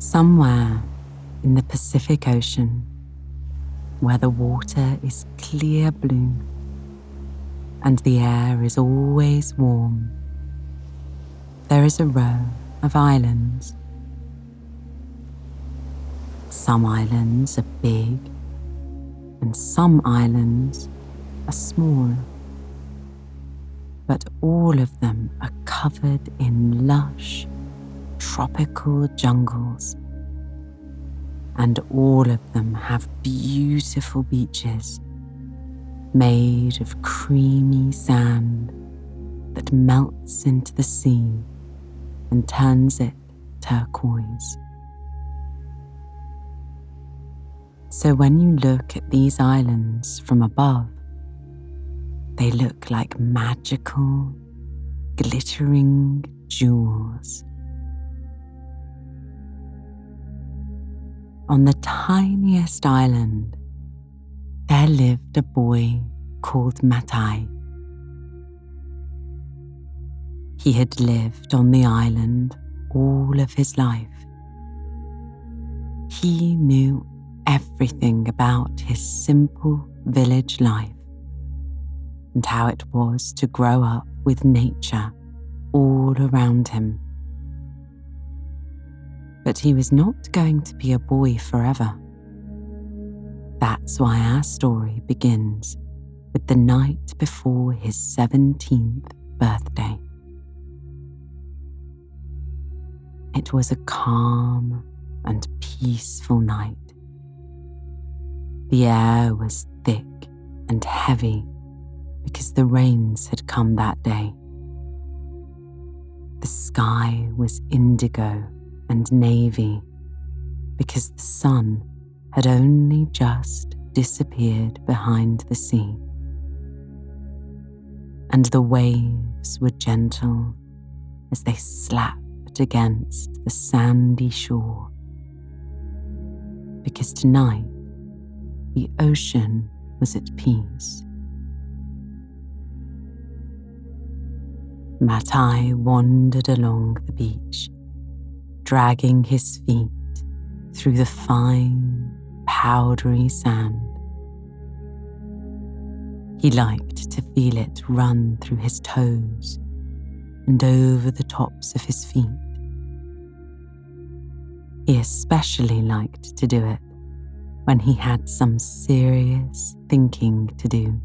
Somewhere in the Pacific Ocean, where the water is clear blue and the air is always warm, there is a row of islands. Some islands are big and some islands are small, but all of them are covered in lush, tropical jungles, and all of them have beautiful beaches made of creamy sand that melts into the sea and turns it turquoise. So when you look at these islands from above, they look like magical, glittering jewels. On the tiniest island, there lived a boy called Matai. He had lived on the island all of his life. He knew everything about his simple village life and how it was to grow up with nature all around him. But he was not going to be a boy forever. That's why our story begins with the night before his 17th birthday. It was a calm and peaceful night. The air was thick and heavy because the rains had come that day. The sky was indigo and navy because the sun had only just disappeared behind the sea. And the waves were gentle as they slapped against the sandy shore, because tonight the ocean was at peace. Matai wandered along the beach, dragging his feet through the fine, powdery sand. He liked to feel it run through his toes and over the tops of his feet. He especially liked to do it when he had some serious thinking to do.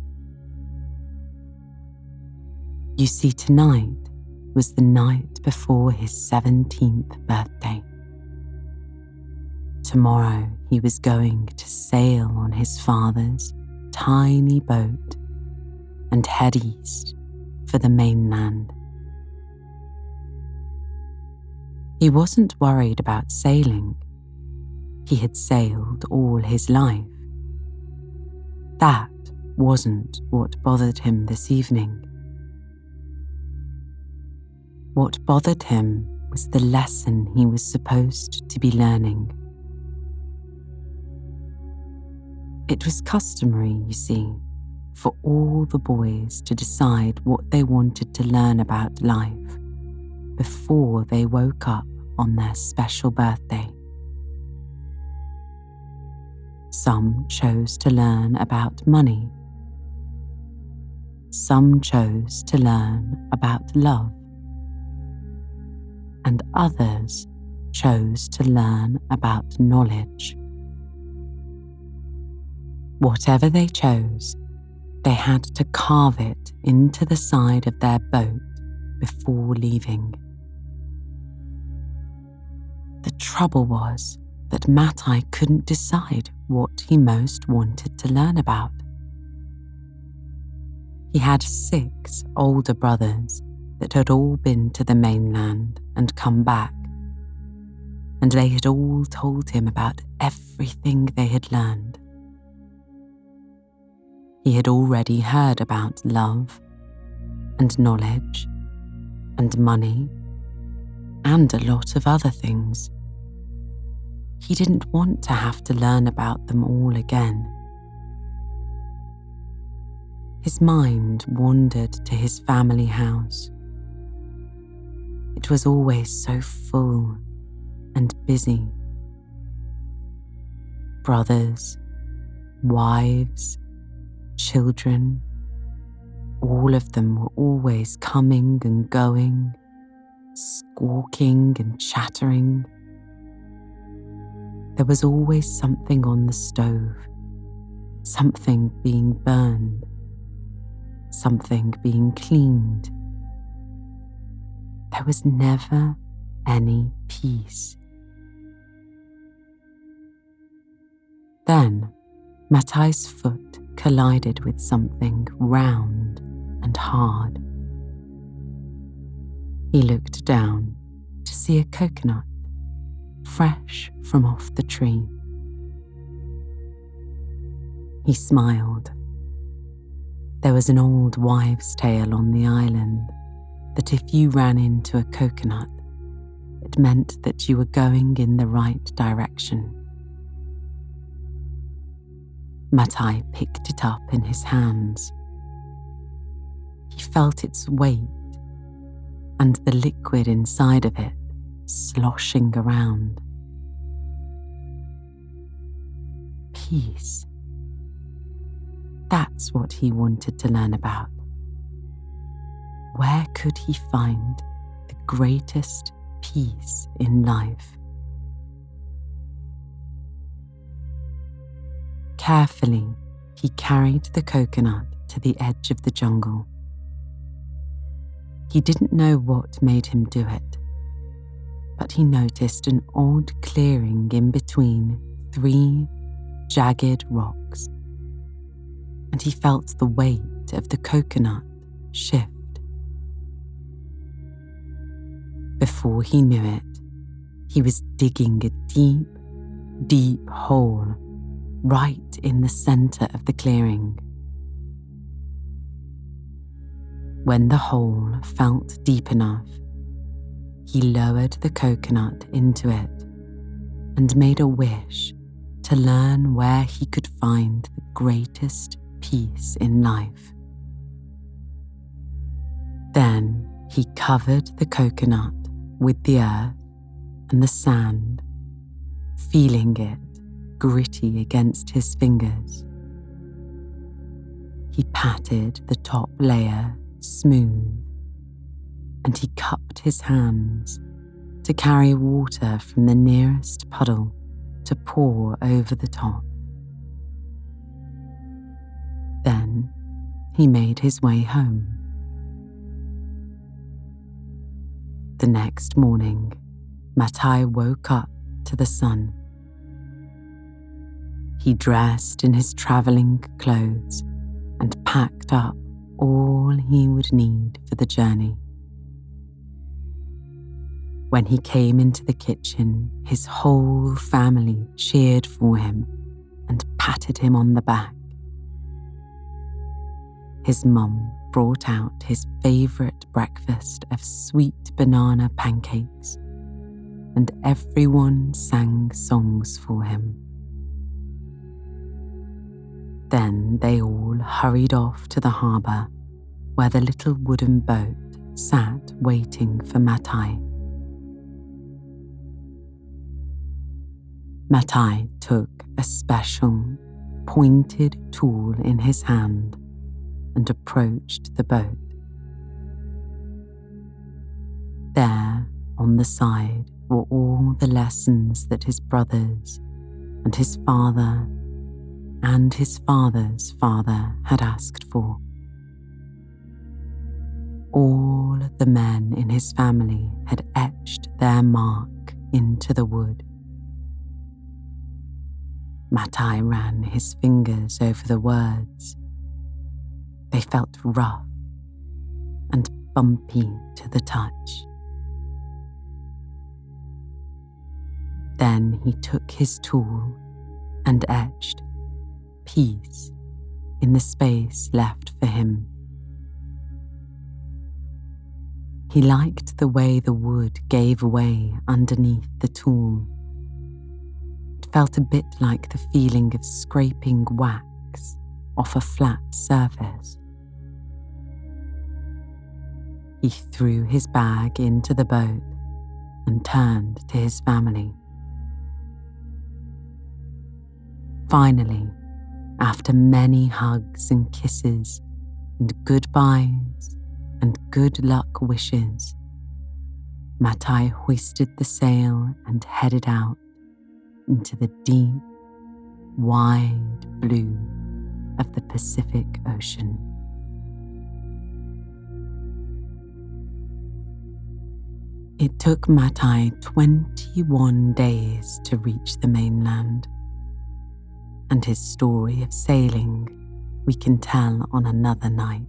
You see, tonight was the night before his 17th birthday. Tomorrow he was going to sail on his father's tiny boat and head east for the mainland. He wasn't worried about sailing. He had sailed all his life. That wasn't what bothered him this evening. What bothered him was the lesson he was supposed to be learning. It was customary, you see, for all the boys to decide what they wanted to learn about life before they woke up on their special birthday. Some chose to learn about money. Some chose to learn about love. And others chose to learn about knowledge. Whatever they chose, they had to carve it into the side of their boat before leaving. The trouble was that Matai couldn't decide what he most wanted to learn about. He had 6 older brothers that had all been to the mainland and come back, and they had all told him about everything they had learned. He had already heard about love and knowledge and money and a lot of other things. He didn't want to have to learn about them all again. His mind wandered to his family house. It was always so full and busy brothers, wives, children, all of them were always coming and going, squawking and chattering. There was always something on the stove, something being burned, something being cleaned. There was never any peace. Then Matai's foot collided with something round and hard. He looked down to see a coconut, fresh from off the tree. He smiled. There was an old wives' tale on the island that if you ran into a coconut, it meant that you were going in the right direction. Matai picked it up in his hands. He felt its weight and the liquid inside of it sloshing around. Peace. That's what he wanted to learn about. Where could he find the greatest peace in life? Carefully, he carried the coconut to the edge of the jungle. He didn't know what made him do it, but he noticed an odd clearing in between 3 jagged rocks, and he felt the weight of the coconut shift. Before he knew it, he was digging a deep, deep hole right in the center of the clearing. When the hole felt deep enough, he lowered the coconut into it and made a wish to learn where he could find the greatest peace in life. Then he covered the coconut with the earth and the sand, feeling it gritty against his fingers. He patted the top layer smooth, and he cupped his hands to carry water from the nearest puddle to pour over the top. Then he made his way home. The next morning, Matai woke up to the sun. He dressed in his travelling clothes and packed up all he would need for the journey. When he came into the kitchen, his whole family cheered for him and patted him on the back. His mum brought out his favourite breakfast of sweet banana pancakes, and everyone sang songs for him. Then they all hurried off to the harbour, where the little wooden boat sat waiting for Matai. Matai took a special, pointed tool in his hand and approached the boat. There, on the side, were all the lessons that his brothers and his father and his father's father had asked for. All the men in his family had etched their mark into the wood. Matai ran his fingers over the words. They felt rough and bumpy to the touch. Then he took his tool and etched peace in the space left for him. He liked the way the wood gave way underneath the tool. It felt a bit like the feeling of scraping wax off a flat surface. He threw his bag into the boat and turned to his family. Finally, after many hugs and kisses and goodbyes and good luck wishes, Matai hoisted the sail and headed out into the deep, wide blue of the Pacific Ocean. It took Matai 21 days to reach the mainland, and his story of sailing we can tell on another night.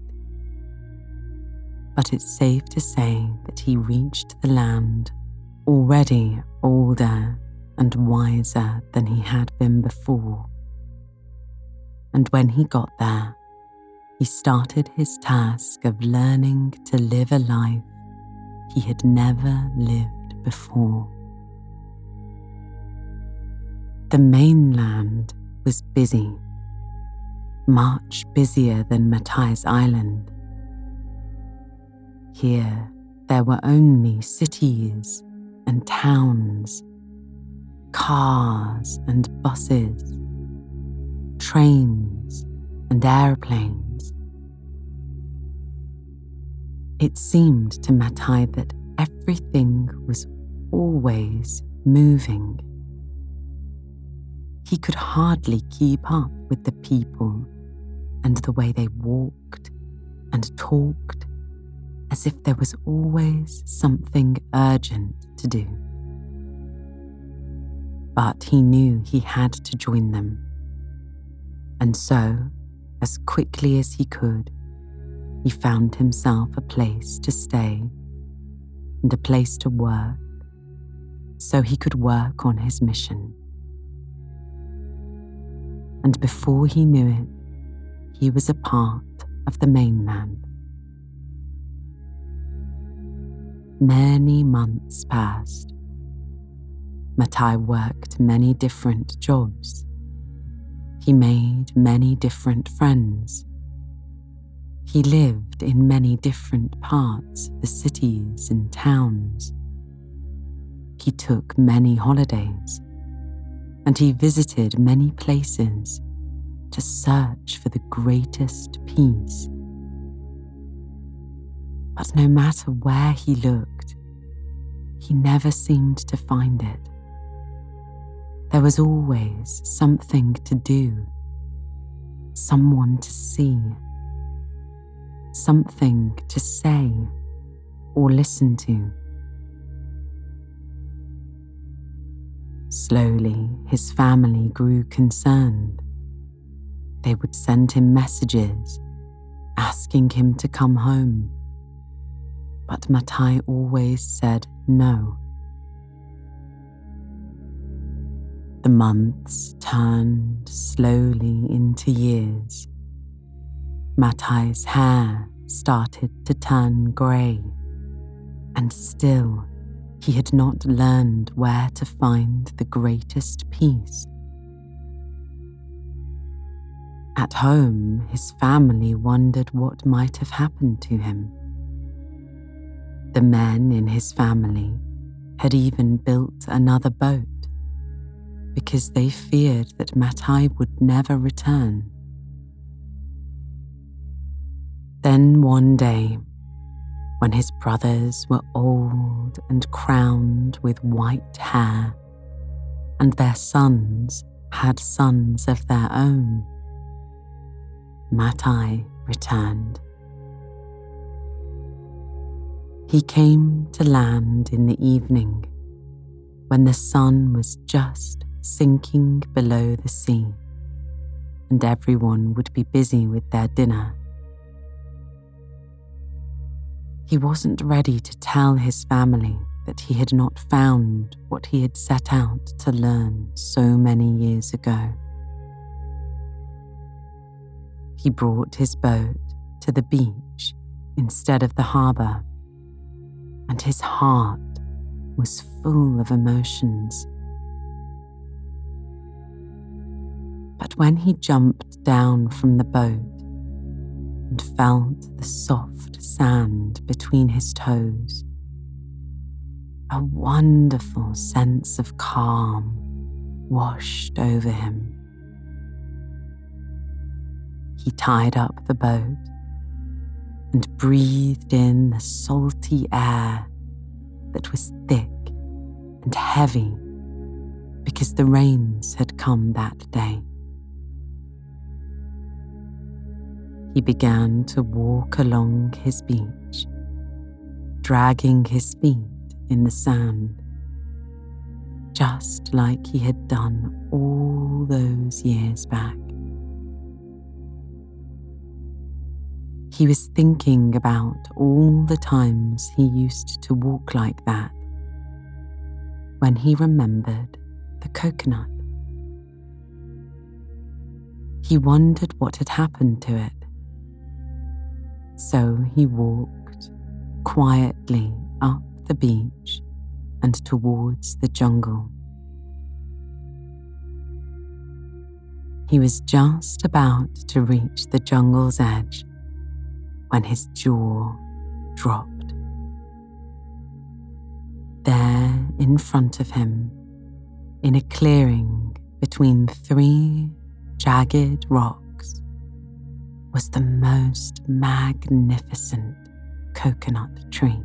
But it's safe to say that he reached the land already older and wiser than he had been before. And when he got there, he started his task of learning to live a life he had never lived before. The mainland was busy, much busier than Matai's island. Here, there were only cities and towns, cars and buses, trains and airplanes. It seemed to Matai that everything was always moving. He could hardly keep up with the people and the way they walked and talked, as if there was always something urgent to do. But he knew he had to join them. And so, as quickly as he could, he found himself a place to stay and a place to work, so he could work on his mission. And before he knew it, he was a part of the mainland. Many months passed. Matai worked many different jobs. He made many different friends. He lived in many different parts of the cities and towns. He took many holidays, and he visited many places to search for the greatest peace. But no matter where he looked, he never seemed to find it. There was always something to do, someone to see, something to say or listen to. Slowly, his family grew concerned. They would send him messages, asking him to come home. But Matai always said no. The months turned slowly into years. Matai's hair started to turn grey, and still he had not learned where to find the greatest peace. At home, his family wondered what might have happened to him. The men in his family had even built another boat because they feared that Matai would never return. Then one day, when his brothers were old and crowned with white hair, and their sons had sons of their own, Matai returned. He came to land in the evening, when the sun was just sinking below the sea, and everyone would be busy with their dinner. He wasn't ready to tell his family that he had not found what he had set out to learn so many years ago. He brought his boat to the beach instead of the harbour, and his heart was full of emotions. But when he jumped down from the boat and felt the soft sand between his toes, a wonderful sense of calm washed over him. He tied up the boat and breathed in the salty air that was thick and heavy because the rains had come that day. He began to walk along his beach, dragging his feet in the sand, just like he had done all those years back. He was thinking about all the times he used to walk like that when he remembered the coconut. He wondered what had happened to it. So he walked quietly up the beach and towards the jungle. He was just about to reach the jungle's edge when his jaw dropped. There in front of him, in a clearing between 3 jagged rocks, was the most magnificent coconut tree.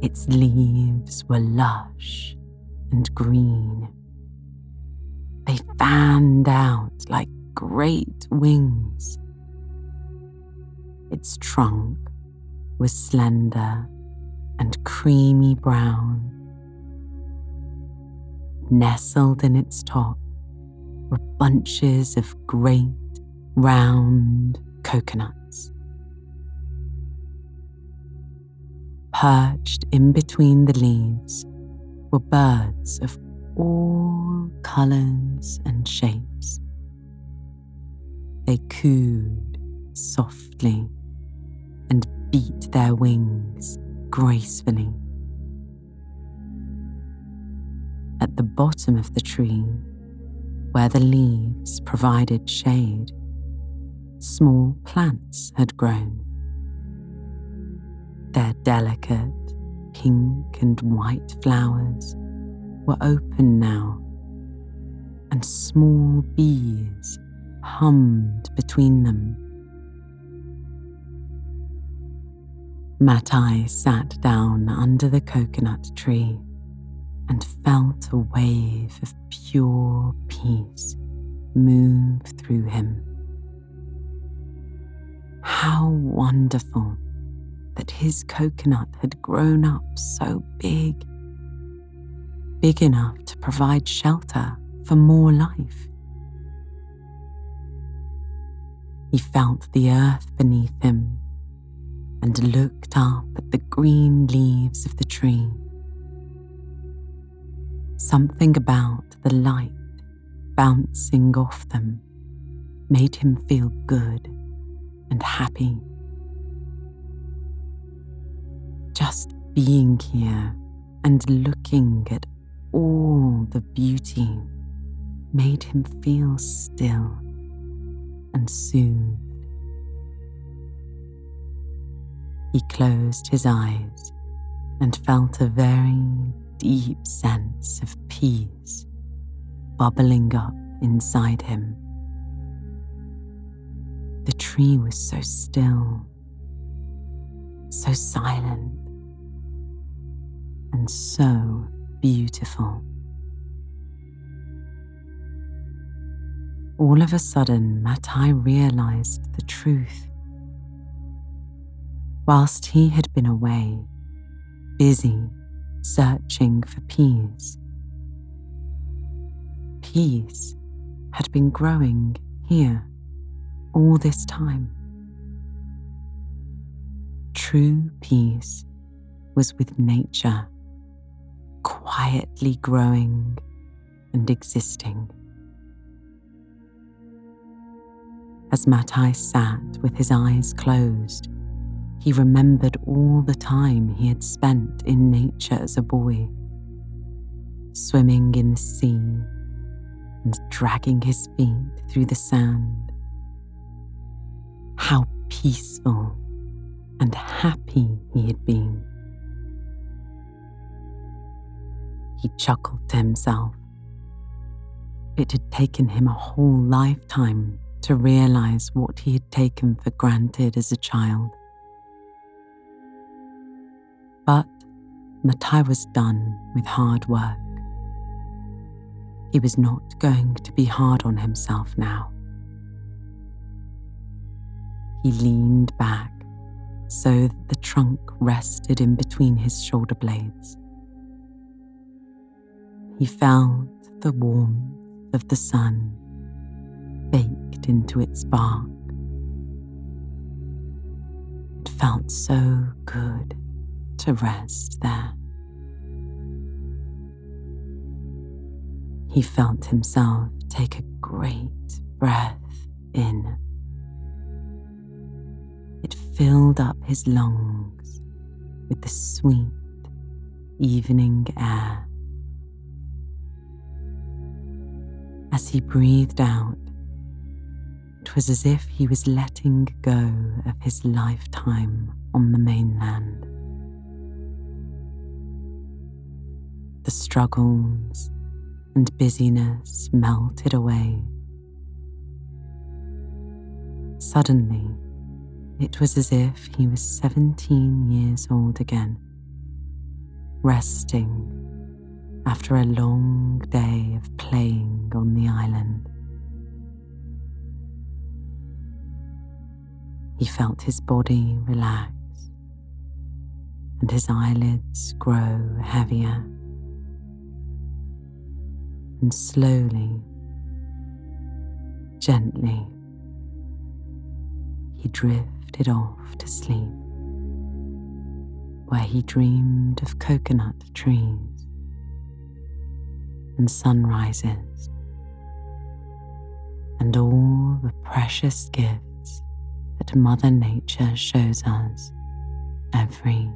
Its leaves were lush and green. They fanned out like great wings. Its trunk was slender and creamy brown. Nestled in its top were bunches of great round coconuts. Perched in between the leaves were birds of all colours and shapes. They cooed softly and beat their wings gracefully. At the bottom of the tree, where the leaves provided shade, small plants had grown. Their delicate pink and white flowers were open now, and small bees hummed between them. Matai sat down under the coconut tree and felt a wave of pure peace move through him. How wonderful that his coconut had grown up so big enough to provide shelter for more life. He felt the earth beneath him and looked up at the green leaves of the tree. Something about the light bouncing off them made him feel good and happy. Just being here and looking at all the beauty made him feel still and soothed. He closed his eyes and felt a very deep sense of peace bubbling up inside him. The tree was so still, so silent, and so beautiful. All of a sudden, Matai realized the truth. Whilst he had been away, busy searching for peace, peace had been growing here all this time. True peace was with nature, quietly growing and existing. As Matai sat with his eyes closed, he remembered all the time he had spent in nature as a boy, swimming in the sea and dragging his feet through the sand. How peaceful and happy he had been. He chuckled to himself. It had taken him a whole lifetime to realize what he had taken for granted as a child. But Matai was done with hard work. He was not going to be hard on himself now. He leaned back so that the trunk rested in between his shoulder blades. He felt the warmth of the sun baked into its bark. It felt so good to rest there. He felt himself take a great breath in. It filled up his lungs with the sweet evening air. As he breathed out, it was as if he was letting go of his lifetime on the mainland. The struggles and busyness melted away. Suddenly, it was as if he was 17 years old again, resting after a long day of playing on the island. He felt his body relax and his eyelids grow heavier. And slowly, gently, he drifted off to sleep, where he dreamed of coconut trees and sunrises and all the precious gifts that Mother Nature shows us every